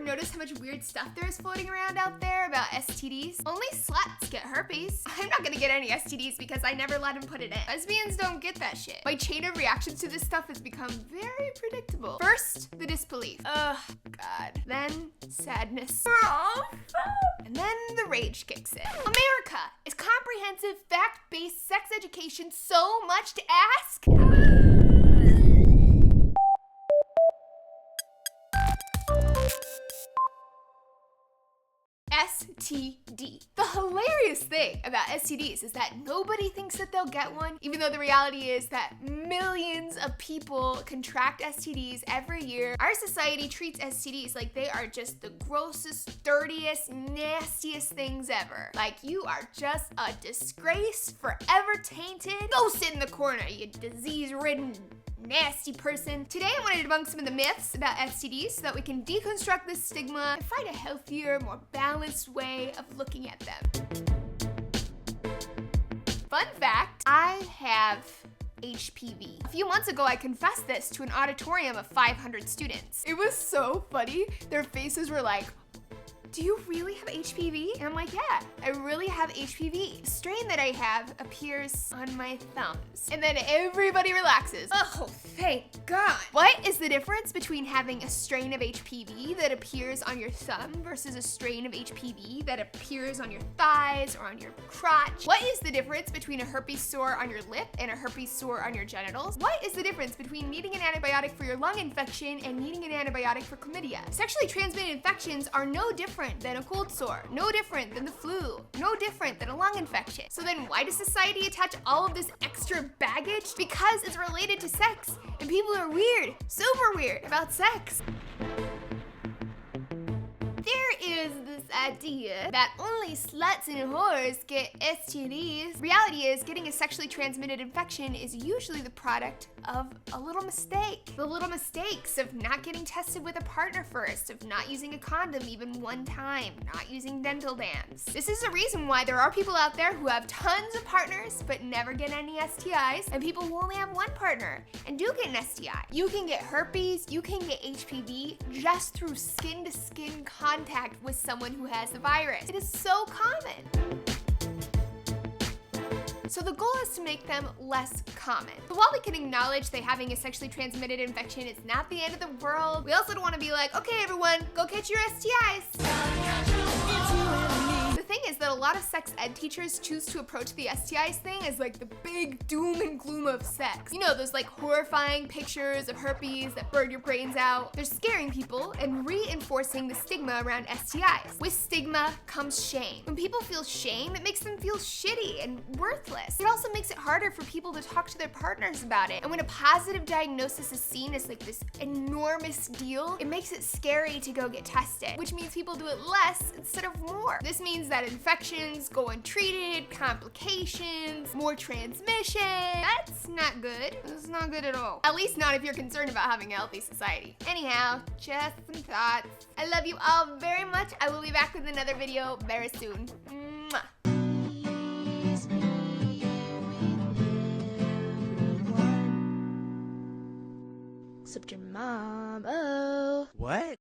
ever noticed how much weird stuff there is floating around out there about STDs? Only sluts get herpes. I'm not gonna get any STDs because I never let him put it in. Lesbians don't get that shit. My chain of reactions to this stuff has become very predictable. First, the disbelief. Ugh, God. Then, sadness. And then the rage kicks in. America, is comprehensive, fact-based sex education so much to ask? STD. The hilarious thing about STDs is that nobody thinks that they'll get one, even though the reality is that millions of people contract STDs every year. Our society treats STDs like they are just the grossest, dirtiest, nastiest things ever. Like you are just a disgrace, forever tainted. Go sit in the corner, you disease-ridden nasty person. Today I want to debunk some of the myths about STDs so that we can deconstruct this stigma and find a healthier, more balanced way of looking at them. Fun fact, I have HPV. A few months ago, I confessed this to an auditorium of 500 students. It was so funny. Their faces were like, do you really have HPV? And I'm like, yeah, I really have HPV. The strain that I have appears on my thumbs. And then everybody relaxes. Oh, thank God. What is the difference between having a strain of HPV that appears on your thumb versus a strain of HPV that appears on your thighs or on your crotch? What is the difference between a herpes sore on your lip and a herpes sore on your genitals? What is the difference between needing an antibiotic for your lung infection and needing an antibiotic for chlamydia? Sexually transmitted infections are no different than a cold sore, no different than the flu, no different than a lung infection. So then why does society attach all of this extra baggage? Because it's related to sex, and people are weird, super weird about sex. There is this idea that only sluts and whores get STDs. Reality is, getting a sexually transmitted infection is usually the product of a little mistake. The little mistakes of not getting tested with a partner first, of not using a condom even one time, not using dental dams. This is the reason why there are people out there who have tons of partners but never get any STIs, and people who only have one partner and do get an STI. You can get herpes, you can get HPV just through skin-to-skin contact with someone who has the virus. It is so common. So the goal is to make them less common. But while we can acknowledge that having a sexually transmitted infection is not the end of the world, we also don't want to be like, okay everyone, go catch your STIs. The thing is that a lot of sex ed teachers choose to approach the STIs thing as like the big doom and gloom of sex. You know, those like horrifying pictures of herpes that burn your brains out. They're scaring people and reinforcing the stigma around STIs. With stigma comes shame. When people feel shame, it makes them feel shitty and worthless. It also makes it harder for people to talk to their partners about it. And when a positive diagnosis is seen as like this enormous deal, it makes it scary to go get tested, which means people do it less instead of more. This means that infections go untreated, complications, more transmission. That's not good. That's not good at all. At least not if you're concerned about having a healthy society. Anyhow, just some thoughts. I love you all very much. I will be back with another video very soon. Mwah. Except your mom. Oh. What?